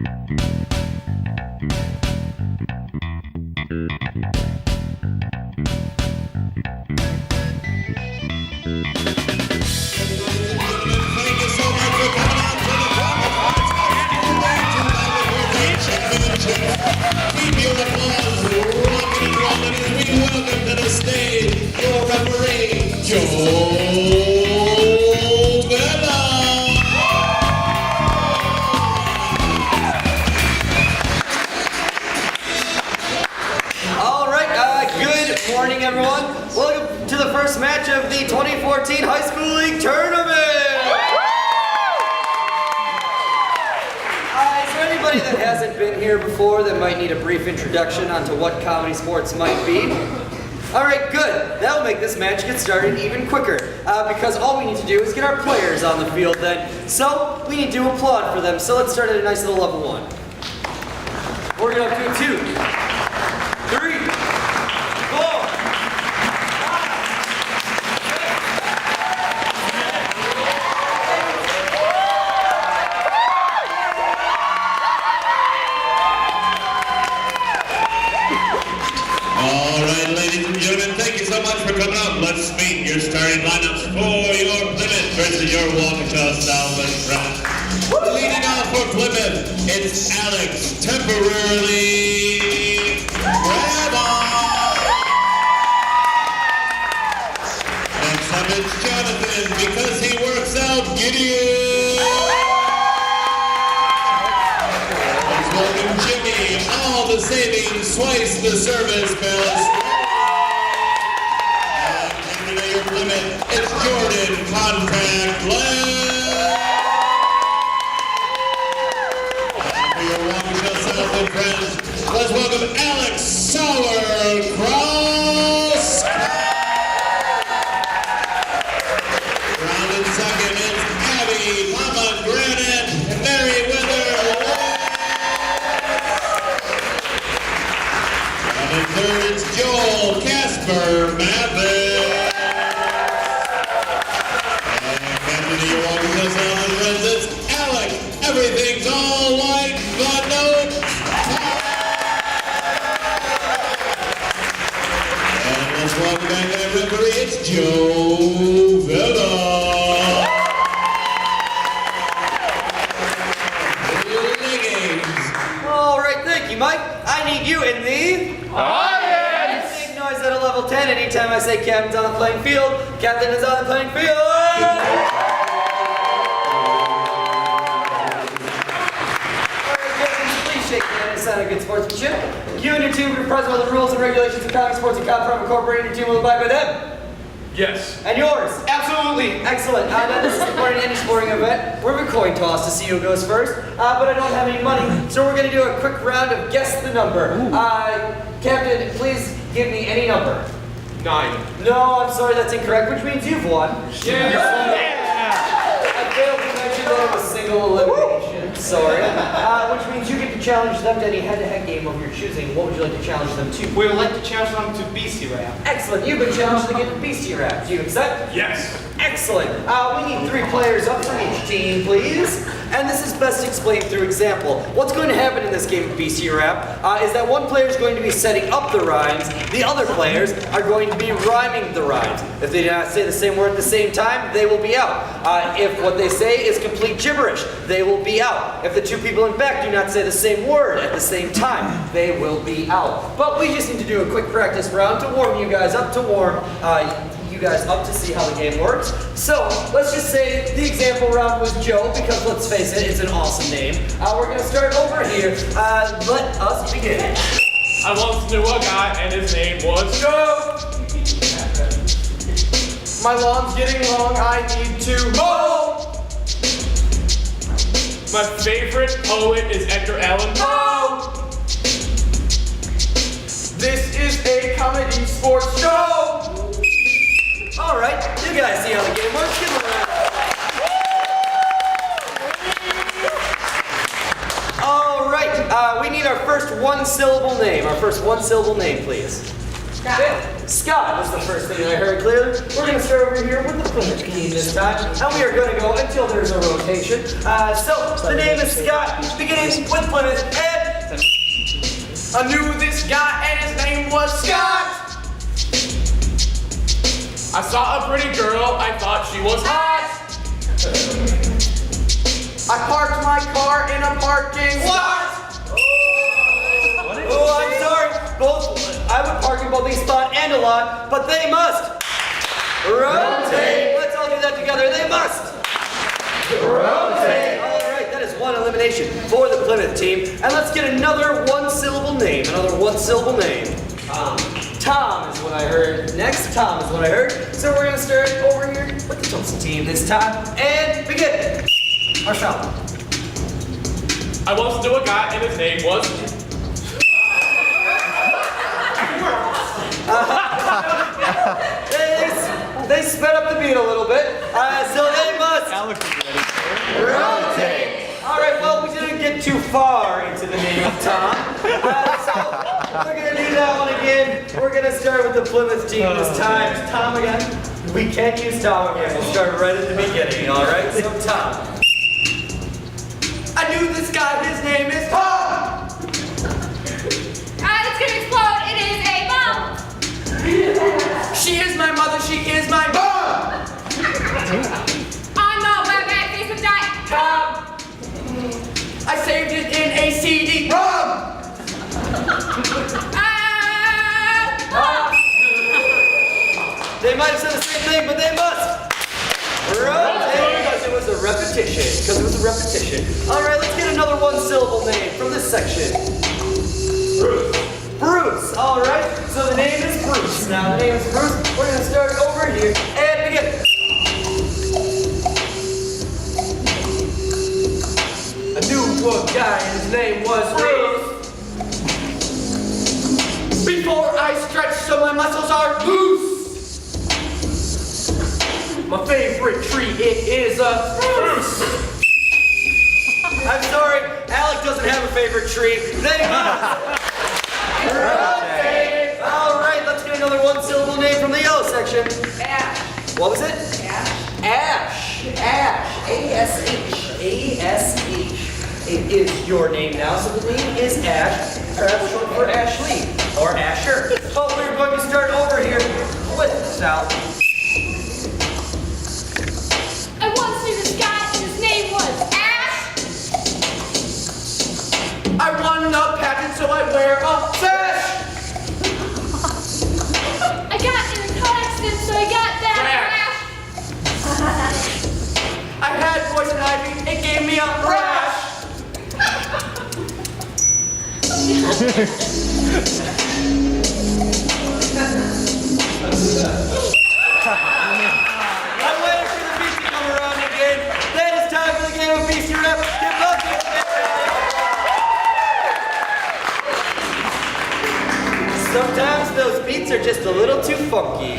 Good morning, everyone. Welcome to the first match of the 2014 High School League Tournament. Is there anybody that hasn't been here before that might need a brief introduction onto what comedy sports might be? All right, good. That'll make this match get started even quicker because all we need to do is get our players on the field then. So we need to applaud for them. So let's start at a nice little level 1. We're going to do 2, 3, 4, 5, 6. Thank you so much for coming out. Let's meet your starting lineups for your Plymouth versus your Waukesha Southland friends. Leading off for Plymouth, it's Alex, temporarily Grandma. Next up it's Jonathan, because he works out Gideon. Let's welcome Jimmy, all the savings, twice the service bells. It's Jordan, contact left. For your Waukesha Southland friends, let's welcome Alex Sauerkraus. Round in second is Abby Pomegranate Merriweather. And in third it's Joel Casper Maverick. It's Alec, everything's all like the note. And let's welcome back that referee, it's Joe Villa. All right, thank you, Mike. I need you in the audience. Make noise at a level 10 anytime I say captain's on the playing field. Captain is on the playing field. Sign of good sportsmanship. You and your team will be present with the rules and regulations of Comedy Sports and Comedy Incorporated. Your team will abide by them. Yes. And yours? Absolutely. Excellent. Now this is important in any sporting event. We're a coin toss to see who goes first, but I don't have any money, so we're going to do a quick round of guess the number. Captain, please give me any number. 9. No, I'm sorry, that's incorrect, which means you've won. Yeah. I failed to mention that it was single elimination. Sorry. Which means you get to challenge them to any head-to-head game of your choosing. What would you like to challenge them to? We would like to challenge them to BC Rap. Excellent. You've been challenged to get to BC Rap. Do you accept? Yes. Excellent. We need 3 players up from each team, please. And this is best explained through example. What's going to happen in this game of BC Rap is that one player is going to be setting up the rhymes. The other players are going to be rhyming the rhymes. If they do not say the same word at the same time, they will be out. If what they say is complete gibberish, they will be out. If the 2 people in back do not say the same word at the same time, they will be out. But we just need to do a quick practice round to warm you guys up, to see how the game works. So let's just say the example round was Joe, because let's face it, it's an awesome name. We're going to start over here. Let us begin. I once knew a guy and his name was Joe. My lawn's getting long, I need to mow. My favorite poet is Edgar Allan Poe. This is a comedy sports show. All right, you guys see how the game works. Give them a round. All right, we need our first one-syllable name. Our first one-syllable name, please. Fifth. Scott was the first thing that I heard clearly. We're going to start over here with the Plymouth team this time, and we are going to go until there's a rotation. So the name is Scott, beginning with Plymouth, and I knew this guy and his name was Scott. I saw a pretty girl, I thought she was hot. I parked my car in a parking lot. oh, I'm sorry. I would park in both a spot and a lot, but they must rotate. Let's all do that together. They must rotate. All right, that is one elimination for the Plymouth team. And let's get another one-syllable name. Tom is what I heard. Next, Tom is what I heard. So we're going to start over here with the Tulsa team this time. And begin. Marshall. I once knew a guy and his name was... They sped up the beat a little bit. So they must rotate. All right, well, we didn't get too far into the name of Tom. So we're going to do that one again. We're going to start with the Plymouth team this time. Tom again. We can't use Tom again. We'll start right at the beginning, all right? So Tom. I knew this guy, his name is Tom. It's gonna explode. It is a bomb. She is my mother, she is my mom. On the web at Facebook.com. I saved it in a CD-ROM. They might have said the same thing, but they must rotate because it was a repetition. All right, let's get another one-syllable name from this section. Bruce. All right, so the name is Bruce. Now the name is Bruce. We're going to start over here and begin. I knew a guy and his name was Bruce. Before I stretch so my muscles are loose. My favorite tree, it is a spruce. I'm sorry, Alec doesn't have a favorite tree. They must rotate. All right, let's get another one-syllable name from the yellow section. Ash. What was it? Ash. Ash. A-S-H. A-S-H. It is your name now, so the name is Ash, perhaps short for Ashley, or Asher. Oh, we're going to start over here with Sal. I once knew this guy and his name was Ash. I won a pageant, so I wear a sash. I got in a car accident, so I got that rash. I had poison ivy, it gave me a rash. I'm waiting for the beat to come around again. Then it's time for the game of BC Rap. Get lucky. Sometimes those beats are just a little too funky.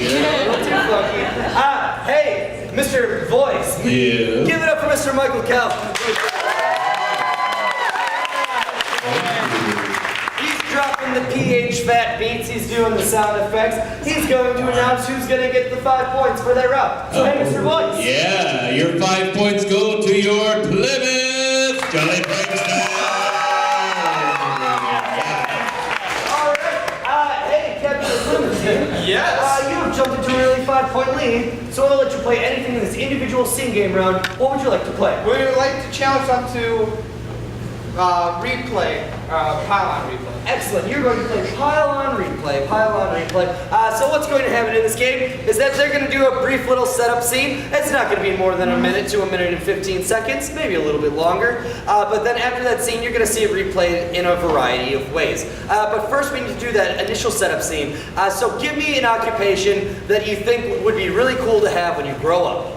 Hey, Mr. Voice. Yeah. Give it up for Mr. Michael Calvin. He's dropping the PH fat beats. He's doing the sound effects. He's going to announce who's going to get the 5 points for their route. So, hey, Mr. Voice. Yeah, your 5 points go to your Plymouth Jolly Pranksters. Yes. You have jumped into a really 5-point lead, so I'm going to let you play anything in this individual sing game round. What would you like to play? We would like to challenge up to replay, pile-on replay. Excellent. You're going to play pile-on replay. So what's going to happen in this game is that they're going to do a brief little setup scene. It's not going to be more than a minute to a minute and 15 seconds, maybe a little bit longer. But then after that scene, you're going to see it replayed in a variety of ways. But first we need to do that initial setup scene. So give me an occupation that you think would be really cool to have when you grow up.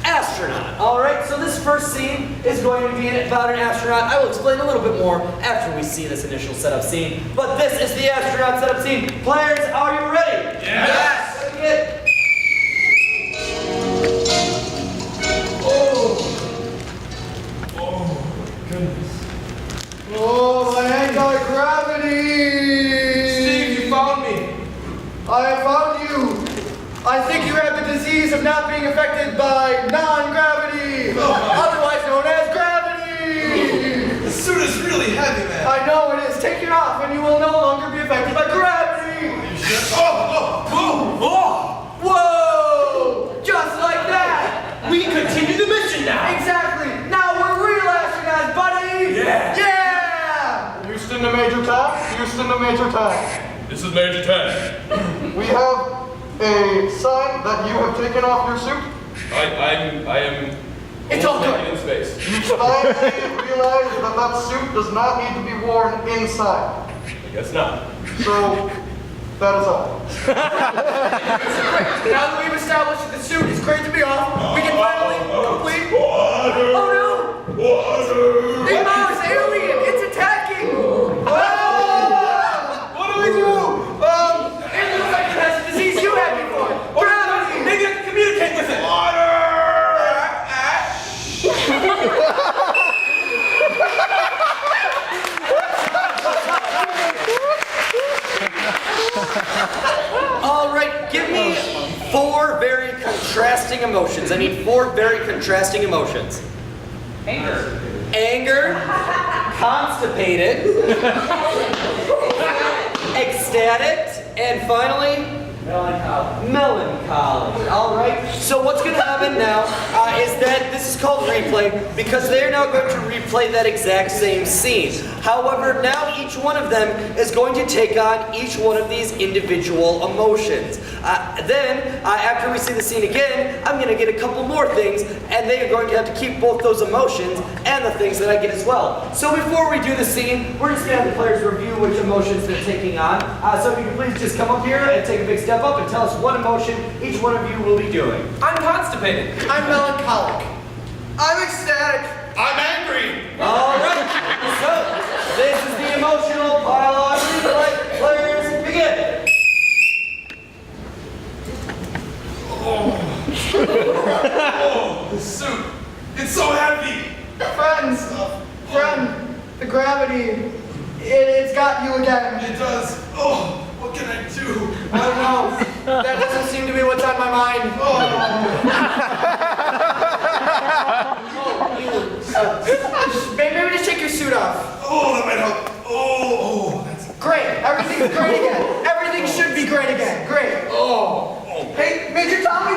Astronaut. All right, so this first scene is going to be about an astronaut. I will explain a little bit more after we see this initial setup scene. But this is the astronaut setup scene. Players, are you ready? Yes. Yes. Oh, my anti-gravity! Steve, you found me. disease of not being affected by non-gravity, otherwise known as gravity. The suit is really heavy, man. I know it is. Take it off and you will no longer be affected by gravity. Whoa! Just like that. We continue the mission now. Exactly. Now we're real astronauts, buddy. Yeah. Yeah. Houston to Major Tom. Houston to Major Tom. This is Major 10. We have a sign that you have taken off your suit. I am. It's all almost good. naked in space. You finally realize that that suit does not need to be worn inside. I guess not. So, that is all. Now that we've established that the suit is great to be off, we can finally complete. Water. Oh no! Water. Hey, Mars, alien! It's attacking! What do we do? It looks like it has a disease you had before. Gravity! Maybe I can communicate with it. Water. All right, give me 4 very contrasting emotions. I need 4 very contrasting emotions. Anger, constipated, ecstatic, and finally, melancholy. All right. So what's going to happen now is that this is called replay because they're now going to replay that exact same scene. However, now each one of them is going to take on each one of these individual emotions. Then, after we see the scene again, I'm going to get a couple more things, and they are going to have to keep both those emotions and the things that I get as well. So before we do the scene, we're just going to have the players review which emotions they're taking on. So if you can please just come up here and take a big step up and tell us what emotion each one of you will be doing. I'm constipated. I'm melancholic. I'm ecstatic. I'm angry. All right. So this is the emotional pile-on replay. Players, begin. Oh, the suit. It's so heavy. Friend, the gravity, it's got you again. It does. Oh, what can I do? I don't know. That doesn't seem to be what's on my mind. Maybe just take your suit off. Oh, that might help. Oh, that's Great. Everything's great again. Everything should be great again. Great. Hey, Major Tom,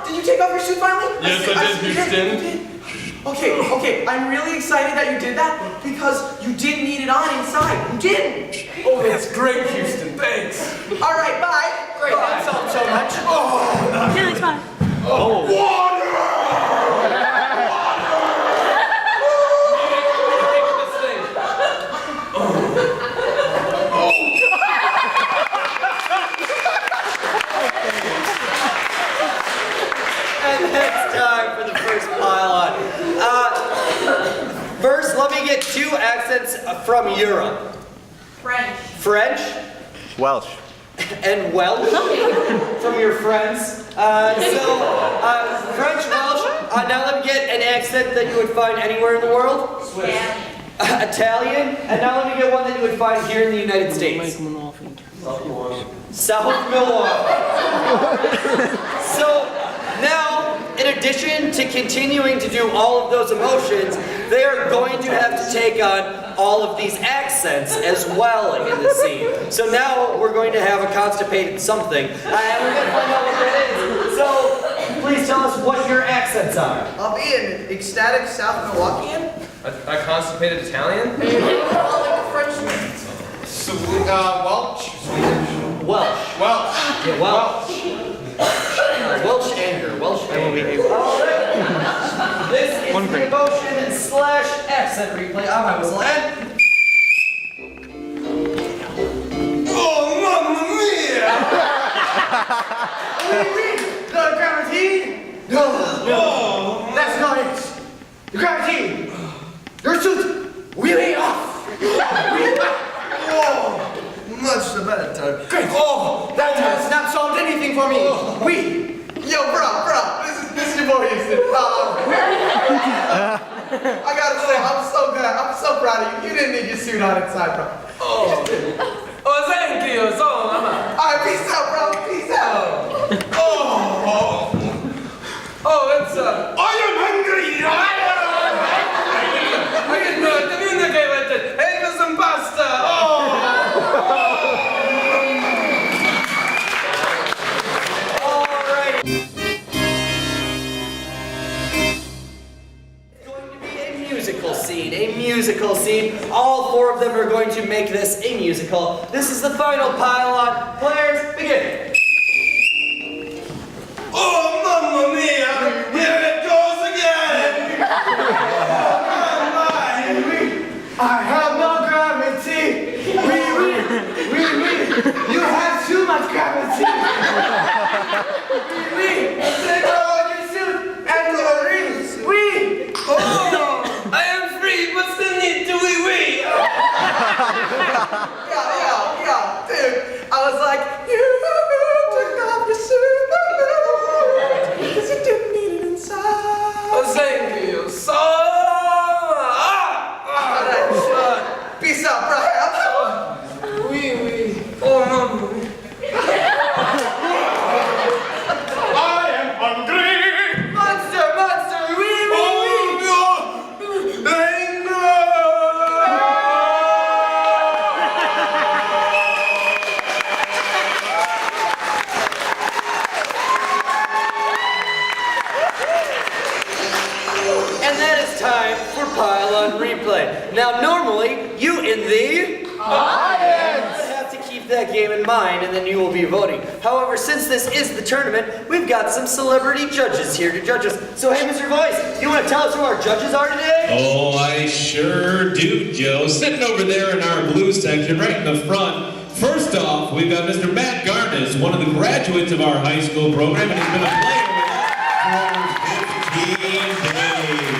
did you take off your suit finally? Yes, I did, Houston. You did. Okay, I'm really excited that you did that because you didn't need it on inside. You didn't. Oh, that's great, Houston. Thanks. All right, bye. Great, that helped so much. No, it's fine. And it's time for the first pile-on. First, let me get 2 accents from Europe. French? Welsh. And Welsh from your friends. French, Welsh. Now let me get an accent that you would find anywhere in the world. Swiss. Italian. And now let me get one that you would find here in the United States. South Milwaukee. So now, in addition to continuing to do all of those emotions, they are going to have to take on all of these accents as well in the scene. So now we're going to have a constipated something, and we're going to find out what that is. So please tell us what your accents are. I'll be an ecstatic South Milwaukeean. A constipated Italian? Welch. Welsh. Welch. Yeah, Welsh. Welsh anger. Welsh anger. All right. This is the emotion / accent replay on my whistle. And Oh, mamma mia! What do you mean? The gravity? No, that's not it. The gravity. Your suit really off. Oh, much the better. Great. Oh, that has not solved anything for me. Yo, bro, this is your boy Houston. I gotta say, I'm so glad. I'm so proud of you. You didn't need your suit on inside, bro. Oh, thank you so much. All right, peace out, bro. Peace out. Oh. musical scene, a musical scene. All four of them are going to make this a musical. This is the final pile-on. Players, begin. Oh, mamma mia! Here it goes again! I have no gravity. You have too much gravity. Take off your suit and your rings. Oh, I am free, but still need to wee-wee! Yo, dude. I was like, you took off your suit because you didn't need it inside. Oh, thank you so much! Peace out, Brian. Wee-wee. Oh, mamma mia. I am hungry. Monster, wee, Oh, no! Hey, no! And that is time for pile-on replay. Now, normally, you in the audience have to keep that game in mind, and then you will be voting. However, since this is the tournament, we've got some celebrity judges here to judge us. So, hey, Mr. Voice, you want to tell us who our judges are today? Oh, I sure do, Joe. Sitting over there in our blue section, right in the front. First off, we've got Mr. Matt Garnis, one of the graduates of our high school program, and he's been a player with us for 15 days.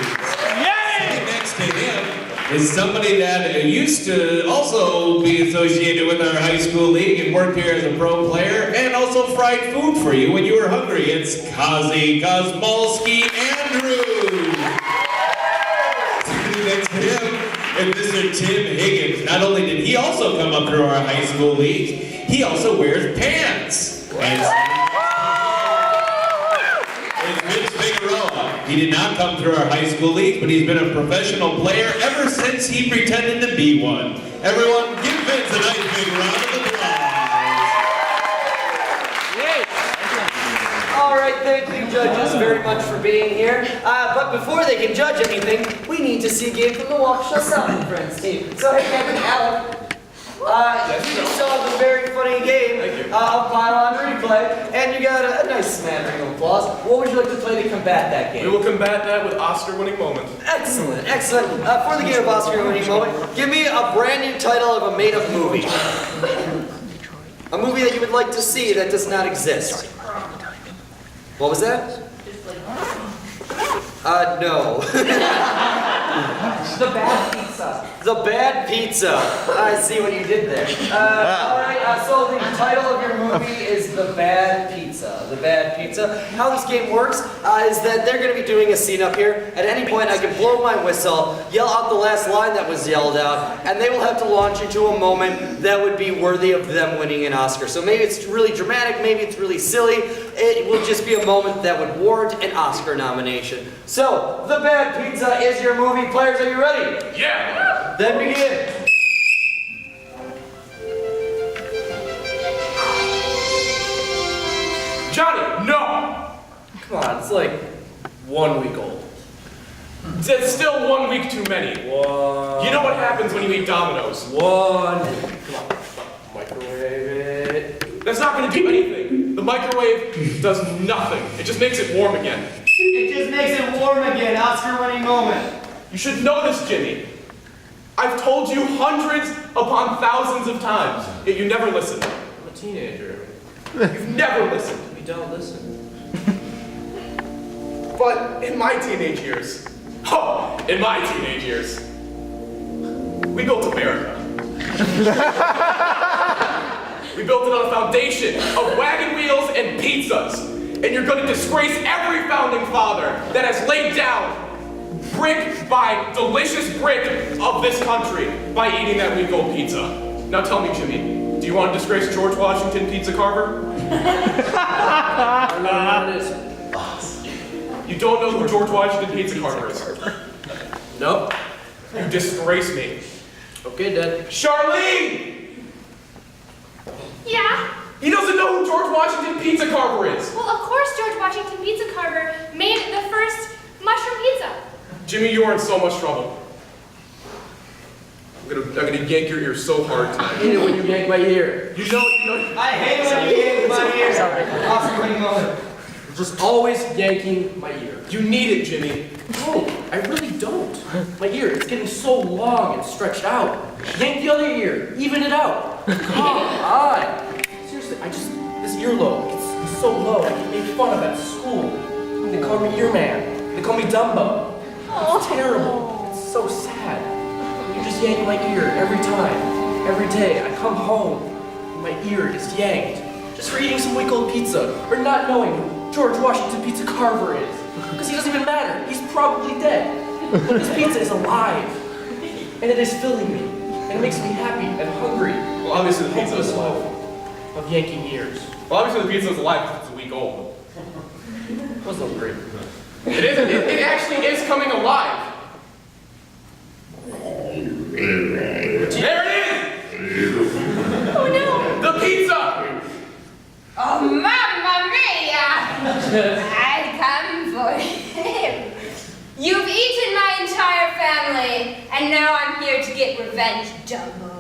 Sitting next to him is somebody that used to also be associated with our high school league and worked here as a pro player, and also fried food for you when you were hungry. It's Kazi Kosmolski Andrews. Next to him is Mr. Tim Higgins. Not only did he also come up through our high school league, he also wears pants. And it's Vince Figueroa. He did not come through our high school league, but he's been a professional player ever since he pretended to be one. Everyone, give Vince a nice big round of applause. All right, thank you, judges, very much for being here. But before they can judge anything, we need to see a game from the Waukesha South and Friends team. So, hey, Kevin, Alec, you just saw the very funny game of pile-on replay, and you got a nice smattering of applause. What would you like to play to combat that We game? will combat that with Oscar-winning moment. Excellent, excellent. For the game of Oscar-winning moment, give me a brand new title of a made-up movie. A movie that you would like to see that does not exist. What was that? No. The bad pizza. The Bad Pizza. I see what you did there. Alright, so the title of your movie is The Bad Pizza. The Bad Pizza. How this game works is that they're going to be doing a scene up here. At any point, I can blow my whistle, yell out the last line that was yelled out, and they will have to launch into a moment that would be worthy of them winning an Oscar. So maybe it's really dramatic, maybe it's really silly. It will just be a moment that would warrant an Oscar nomination. So, The Bad Pizza is your movie. Players, are you ready? Yeah! Then begin. Johnny, no! Come on, it's like 1 week old. It's still 1 week too many. You know what happens when you eat Domino's? 1 week. Come on. Microwave it. That's not going to do anything. The microwave does nothing. It just makes it warm again. It just makes it warm again. Oscar-winning moment. You should know this, Jimmy. I've told you hundreds upon thousands of times, yet you never listen. I'm a teenager. You've never listened. We don't listen. But in my teenage years, we built America. We built it on a foundation of wagon wheels and pizzas. And you're going to disgrace every founding father that has laid down brick by delicious brick of this country by eating that week-old pizza. Now tell me, Jimmy, do you want to disgrace George Washington Pizza Carver? You don't know who George Washington Pizza Carver is? Nope. You disgrace me. Okay, Dad. Charlene! Yeah? He doesn't know who George Washington Pizza Carver is. Well, of course George Washington Pizza Carver made the first mushroom pizza. Jimmy, you are in so much trouble. I'm gonna yank your ear so hard I tonight. hate it when you yank my ear. You know. I hate it when you yank my ears. Awesome winning moment. You're just always yanking my ear. You need it, Jimmy. No, I really don't. My ear, it's getting so long and stretched out. Yank the other ear, even it out. Come on. Seriously, this earlobe, it's so low, I get made fun of at school. They call me Ear Man. They call me Dumbo. It's terrible. It's so sad. You just yank my ear every time. Every day, I come home, and my ear is yanked. Just for eating some week-old pizza, or not knowing who George Washington Pizza Carver is. Because he doesn't even matter. He's probably dead. But this pizza is alive. And it is filling me. And it makes me happy and hungry. Well, obviously the pizza is alive. Of yanking ears. Well, obviously the pizza is alive because it's a week old. It was so great. It isn't. It actually is coming alive. There it is! Oh no! The pizza! Oh, mamma mia! I come for him. You've eaten my entire family, and now I'm here to get revenge, Dumbo.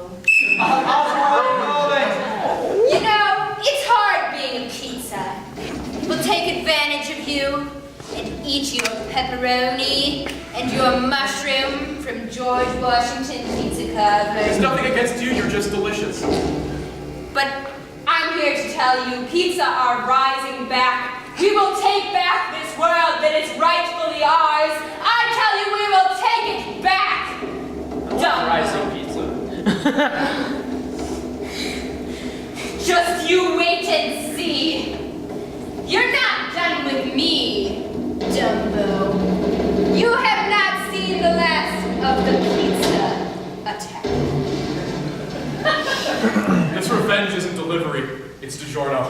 You know, it's hard being a pizza. People take advantage of you and eat your pepperoni and your mushroom from George Washington Pizza Carver. There's nothing against you, you're just delicious. But I'm here to tell you, pizza are rising back. We will take back this world that is rightfully ours. I tell you, we will take it back. Rising pizza. Just you wait and see. You're not done with me, Dumbo. You have not seen the last of the pizza attack. This revenge isn't delivery, it's DiGiorno.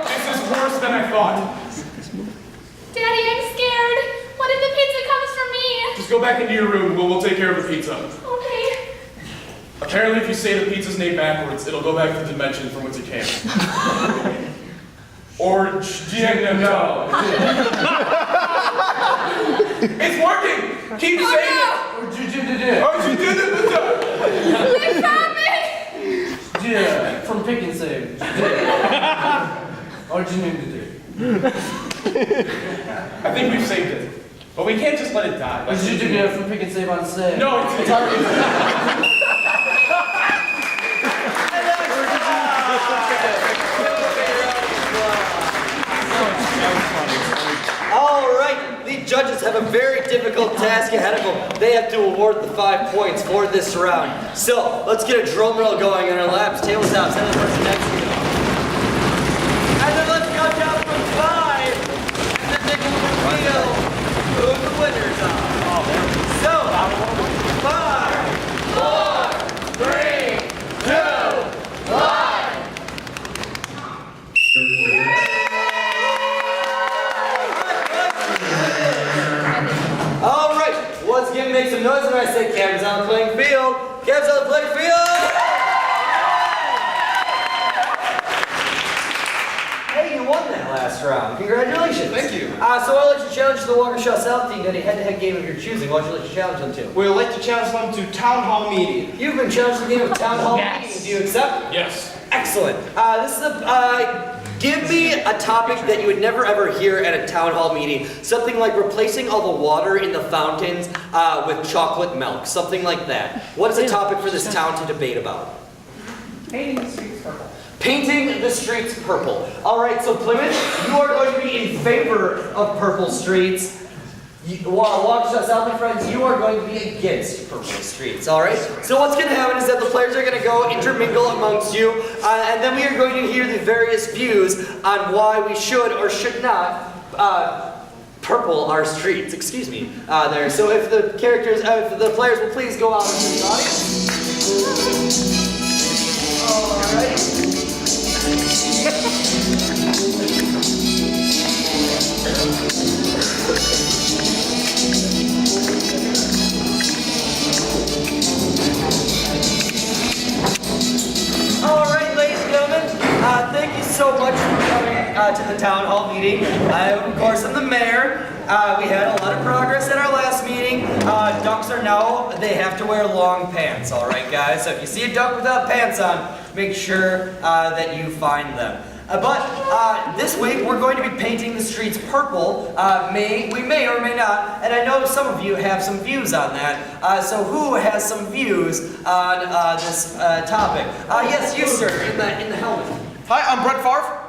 This is worse than I thought. Daddy, I'm scared. What if the pizza comes from me? Just go back into your room, we'll take care of the pizza. Okay. Apparently if you say the pizza's name backwards, it'll go back to the dimension from which it came. Or no. It's working! Keep saying it! They found me! Yeah, from Pick and Save. Arjun. I think we've saved it. But we can't just let it die. From Pick and Save on Save. No, it's already. All right, the judges have a very difficult task ahead of them. They have to award the 5 points for this round. So let's get a drum roll going on our laps. Tables out. Send the person next to you. And then let's count down from 5. And then take a reveal who the winners are. So 5, 4, 3, 2, 1. All right, once again, make some noise when I say Cam's on the playing field. Cam's on the playing field. Hey, you won that last round. Congratulations. Thank you. So I'll let you challenge the Waukesha South team to any head-to-head game of your choosing. What would you like to challenge them to? We'd like to challenge them to town hall meeting. You've been challenged to the game of town hall meeting. Do you accept? Yes. Excellent. This is a. Give me a topic that you would never ever hear at a town hall meeting. Something like replacing all the water in the fountains with chocolate milk. Something like that. What is a topic for this town to debate about? Painting the streets purple. Painting the streets purple. All right, so Plymouth, you are going to be in favor of purple streets. Waukesha South, my friends, you are going to be against purple streets, all right? So what's going to happen is that the players are going to go intermingle amongst you, and then we are going to hear the various views on why we should or should not purple our streets. Excuse me, there. So if the characters, if the players will please go out into the audience. All right. All right, ladies and gentlemen, thank you so much for coming to the town hall meeting. I, of course, am the mayor. we had a lot of progress at our last meeting. Ducks are now, they have to wear long pants, all right, guys? So if you see a duck without pants on, make sure that you find them. But this week we're going to be painting the streets purple. We may or may not, and I know some of you have some views on that. So who has some views on this topic? Yes, you, sir, in the helmet. Hi, I'm Brett Favre.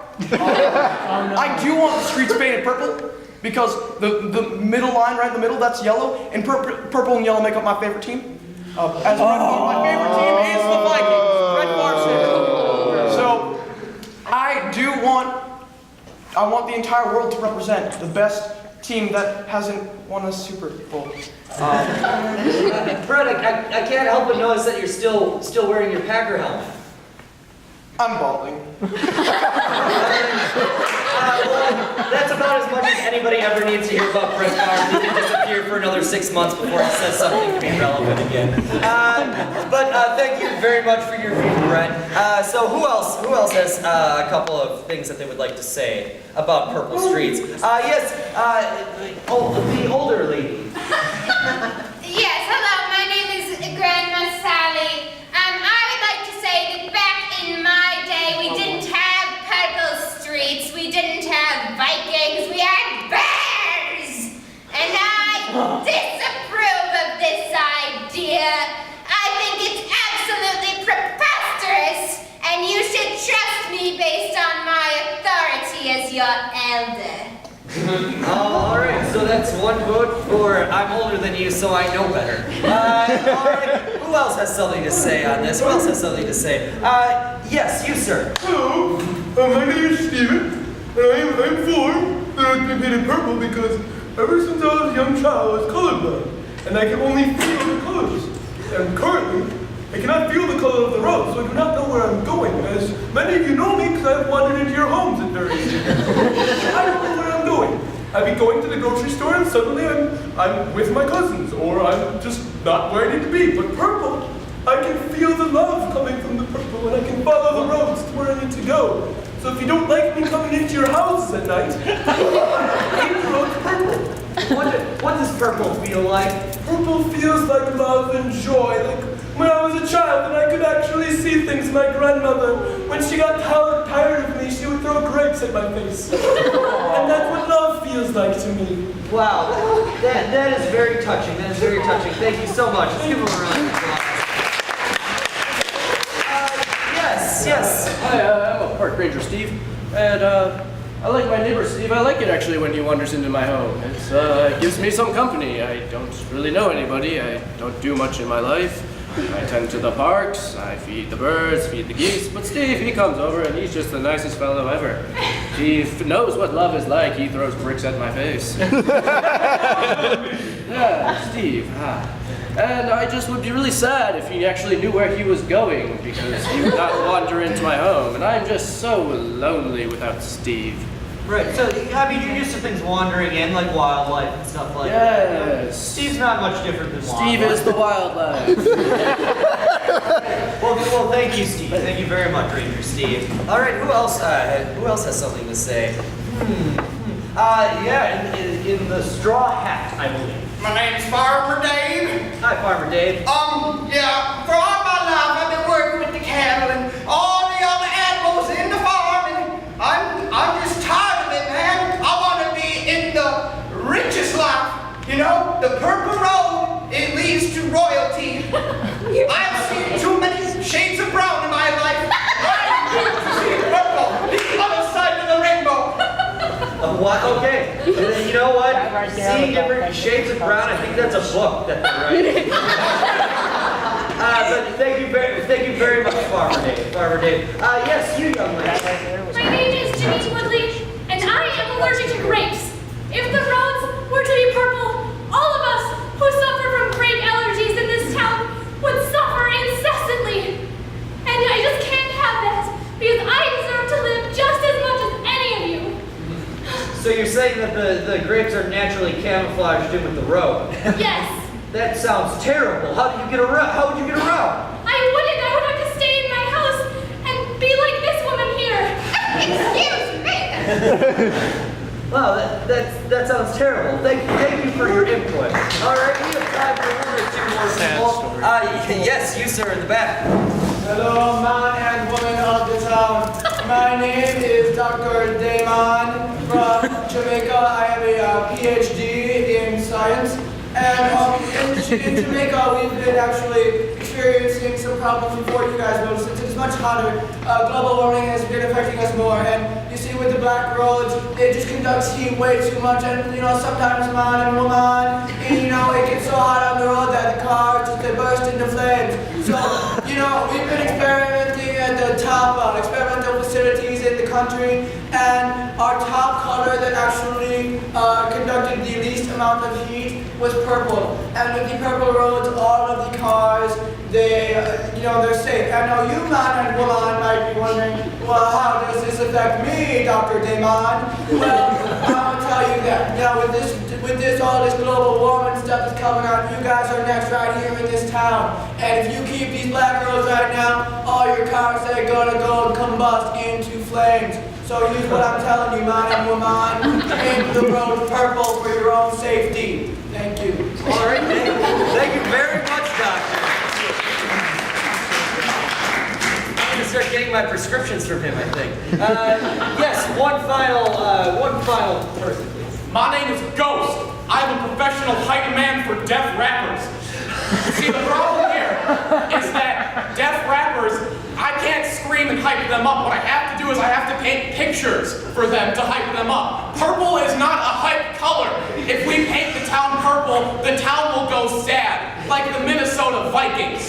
I do want the streets painted purple because the middle line right in the middle, that's yellow, and purple and yellow make up my favorite team. As a Red Favre, my favorite team is the Vikings. Red Favre. So I want the entire world to represent the best team that hasn't won a Super Bowl. Brett, I can't help but notice that you're still wearing your Packer helmet. I'm balding. Well, that's about as much as anybody ever needs to hear about Brett Favre. He can disappear for another 6 months before he says something to be relevant again. But thank you very much for your view, Brett. So who else has a couple of things that they would like to say about purple streets? Yes, the older lady. Yes, hello, my name is Grandma Sally. I would like to say that back in my day, we didn't have purple streets, we didn't have Vikings, we had bears! And I disapprove of this idea. I think it's absolutely preposterous, and you should trust me based on my authority as your elder. All right, so that's one vote for I'm older than you, so I know better. All right, who else has something to say on this? Who else has something to say? Yes, you, sir. Hello, my name is Steven, and I'm 4, and I've been painted purple because ever since I was a young child, I was colorblind, and I can only feel the colors. And currently, I cannot feel the color of the road, so I do not know where I'm going, as many of you know me because I've wandered into your homes at various times. I don't know where I'm going. I'd be going to the grocery store and suddenly I'm with my cousins, or I'm just not where I need to be. But purple, I can feel the love coming from the purple, and I can follow the roads to where I need to go. So if you don't like me coming into your houses at night, keep the roads purple. What does purple feel like? Purple feels like love and joy, like when I was a child and I could actually see things. My grandmother, when she got tired of me, she would throw grapes at my face. And that's what love feels like to me. Wow, that is very touching. That is very touching. Thank you so much. Let's give him a round of applause. Yes. Hi, I'm a park ranger, Steve, and I like my neighbor, Steve. I like it actually when he wanders into my home. It gives me some company. I don't really know anybody. I don't do much in my life. I tend to the parks, I feed the birds, feed the geese, but Steve, he comes over and he's just the nicest fellow ever. He knows what love is like. He throws bricks at my face. Yeah, Steve. And I just would be really sad if he actually knew where he was going, because he would not wander into my home, and I'm just so lonely without Steve. Right, so, I mean, you're used to things wandering in, like wildlife and stuff like that. Yes. Steve's not much different than wildlife. Steve is the wildlife. Well, thank you, Steve. Thank you very much, Ranger Steve. All right, who else has something to say? In the straw hat, I believe. My name's Farmer Dave. Hi, Farmer Dave. For all my life I've been working with the cattle and all the other animals in the farm, and I'm just tired of it, man. I want to be in the richest life. You know, the purple road, it leads to royalty. I've seen too many shades of brown in my life. I need to see purple, the other side of the rainbow. What? Okay. You know what? Seeing different shades of brown, I think that's a book that they're writing. But thank you very much, Farmer Dave. Yes, you young lady. My name is Jimmy Woodley, and I am allergic to grapes. If the roads were to be purple, all of us who suffer from grape allergies in this town would suffer incessantly. And I just can't have that, because I deserve to live just as much as any of you. So you're saying that the grapes are naturally camouflaged in with the road? Yes. That sounds terrible. How would you get around? I wouldn't. I would have to stay in my house and be like this woman here. Excuse me. Wow, that sounds terrible. Thank you for your input. All right, we have time for one or two more people. Yes, you sir in the back. Hello, man and woman of the town. My name is Dr. Damon from Jamaica. I have a PhD in science. And in Jamaica, we've been actually experiencing some problems before you guys will. Since it's much hotter, global warming has been affecting us more. And you see with the black roads, it just conducts heat way too much. And you know, sometimes man and woman, and, you know, it gets so hot on the road that the cars just they burst into flames. So, you know, we've been experimenting at the top experimental facilities in the country. And our top color that actually conducted the least amount of heat was purple. And with the purple roads, all of the cars, they're safe. And now you man and woman might be wondering, well, how does this affect me, Dr. Damon? Well, I will tell you that, all this global warming stuff is coming on, you guys are next right here in this town. And if you keep these black roads right now, all your cars are gonna go and combust into flames. So use what I'm telling you, man and woman, paint the road purple for your own safety. Thank you. All right, thank you very much, doctor. I'm gonna start getting my prescriptions from him, I think. Yes, one final person, please. My name is Ghost. I'm a professional hype man for deaf rappers. See, the problem here is that deaf rappers, I can't scream and hype them up. What I have to do is I have to paint pictures for them to hype them up. Purple is not a hype color. If we paint the town purple, the town will go sad, like the Minnesota Vikings.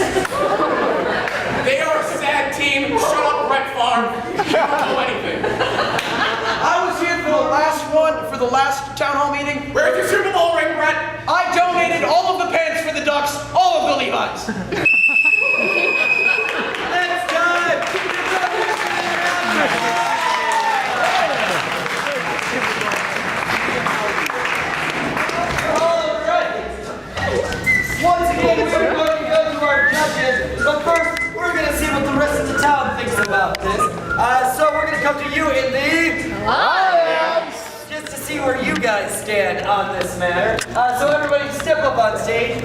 They are a sad team. Shut up, Brett Favre. You don't know anything. I was here for the last town hall meeting. Where's your Super Bowl ring, Brett? I donated all of the pants for the Ducks, all of the Levi's. Next time. All right. Once again, we're going to go to our judges, but first, we're going to see what the rest of the town thinks about this. So we're going to come to you in the audience, just to see where you guys stand on this matter. So everybody step up on stage.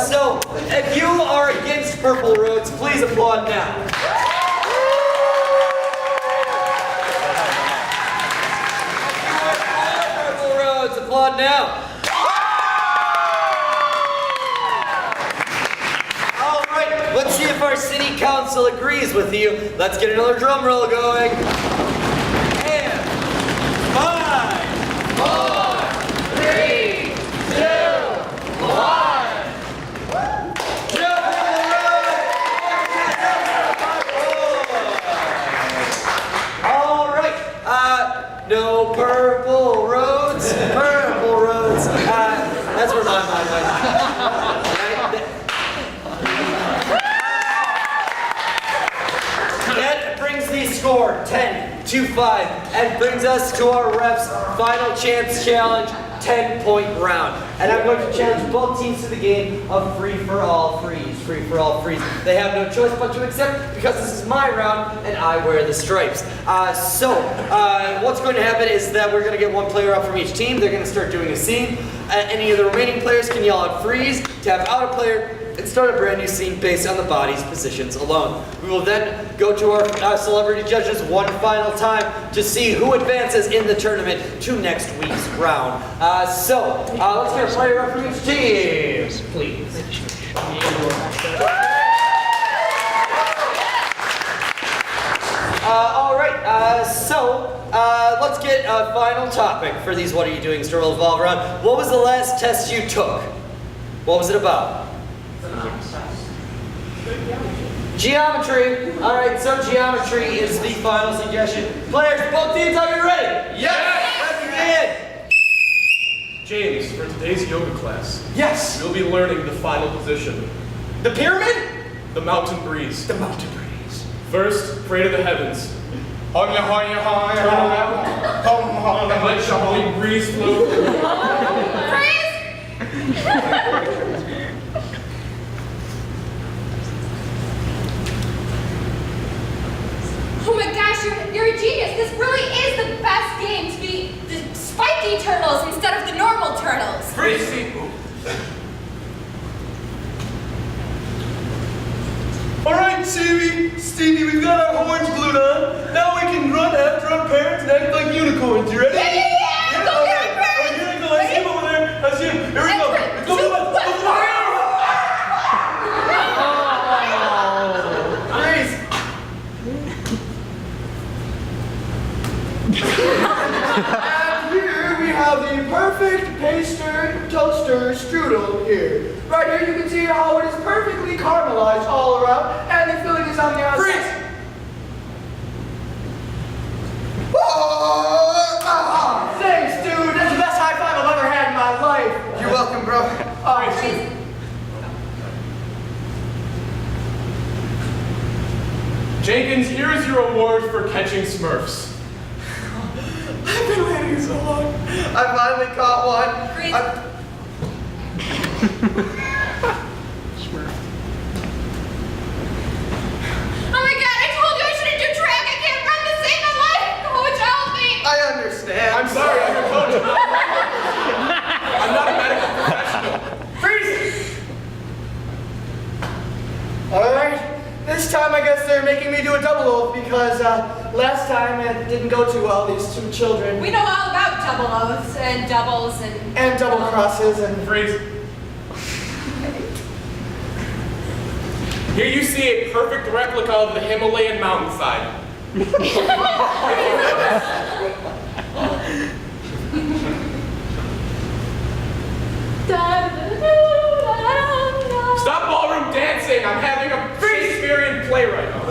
So if you are against purple roads, please applaud now. Purple roads, applaud now. All right, let's see if our city council agrees with you. Let's get another drum roll going. And 5, 4, 3, 2, 1. All right. No purple roads. Purple roads. That's where my mind went. That brings the score 10-5 and brings us to our refs' final chance challenge 10-point round. And I'm going to challenge both teams to the game of free-for-all freeze. Free-for-all freeze. They have no choice but to accept because this is my round and I wear the stripes. What's going to happen is that we're going to get one player up from each team. They're going to start doing a scene. Any of the remaining players can yell out freeze, tap out a player, and start a brand new scene based on the body's positions alone. We will then go to our celebrity judges one final time to see who advances in the tournament to next week's round. Let's get a player up from each team, please. Let's get a final topic for these What Are You Doing to revolve around. What was the last test you took? What was it about? Geometry. All right, so geometry is the final suggestion. Players, both teams, are you ready? Yes! Let's begin. James, for today's yoga class, Yes. you'll be learning the final position, The pyramid? the mountain breeze. The mountain breeze. First, pray to the heavens. Turn around and let your holy breeze flow. Oh my gosh, you're a genius. This really is the best game to be, despite Stevie, we've got our horns glued on. Now we can run after our parents and act like unicorns. You ready? Yeah. Go get our parents. Here we go. I see him over there. I see him. Here we go. Let's go. And here we have the perfect pastry toaster strudel here. Right here you can see how it is perfectly caramelized all around, and the filling is on the outside. Freeze! Thanks, dude. That's the best high five I've ever had in my life. You're welcome, bro. Jenkins, here is your award for catching Smurfs. I've been waiting so long. I finally caught one. Freeze. Oh my god, I told you I shouldn't do track. I can't run to save my life. Coach, help me. I understand. I'm sorry, I'm your coach. I'm not a medical professional. Freeze! Alright, this time I guess they're making me do a double oath because last time it didn't go too well, these two children. We know all about double oaths and doubles and... And double crosses and... Freeze. Here you see a perfect replica of the Himalayan mountainside. Stop ballroom dancing! I'm having a Shakespearean play right now.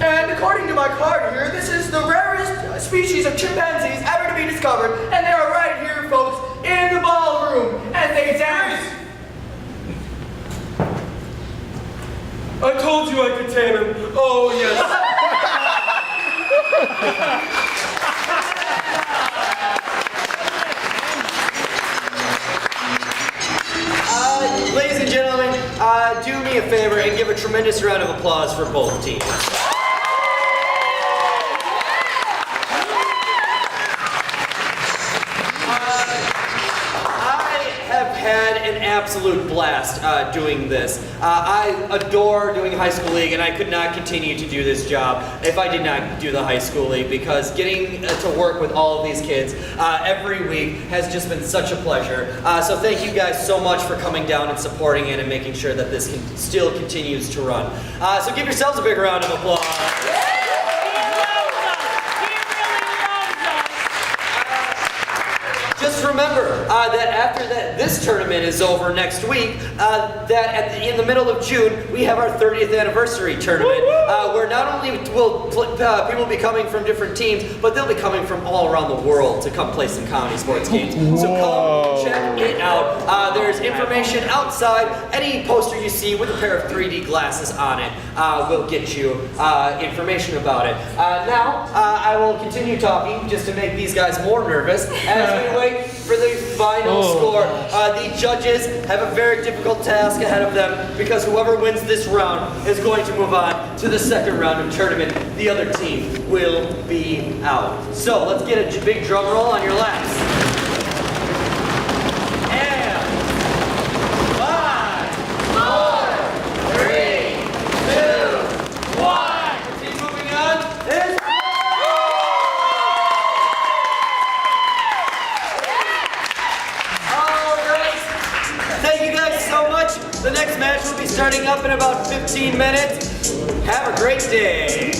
And according to my card here, this is the rarest species of chimpanzees ever to be discovered, and they are right here, folks, in the ballroom, and they dance. I told you I could tame him. Oh, yes. Ladies and gentlemen, do me a favor and give a tremendous round of applause for both teams. An absolute blast doing this. I adore doing High School League, and I could not continue to do this job if I did not do the High School League, because getting to work with all of these kids every week has just been such a pleasure. So thank you guys so much for coming down and supporting it and making sure that this still continues to run. So give yourselves a big round of applause. Just remember that after this tournament is over next week, in the middle of June, we have our 30th anniversary tournament, where not only will people be coming from different teams, but they'll be coming from all around the world to come play some comedy sports games. So come check it out. There's information outside. Any poster you see with a pair of 3D glasses on it will get you information about it. Now, I will continue talking just to make these guys more nervous as we wait for the final score. The judges have a very difficult task ahead of them, because whoever wins this round is going to move on to the second round of tournament. The other team will be out. So let's get a big drum roll on your laps. And 5, 4, 3, 2, 1. Team moving on. Thank you guys so much. The next match will be starting up in about 15 minutes. Have a great day.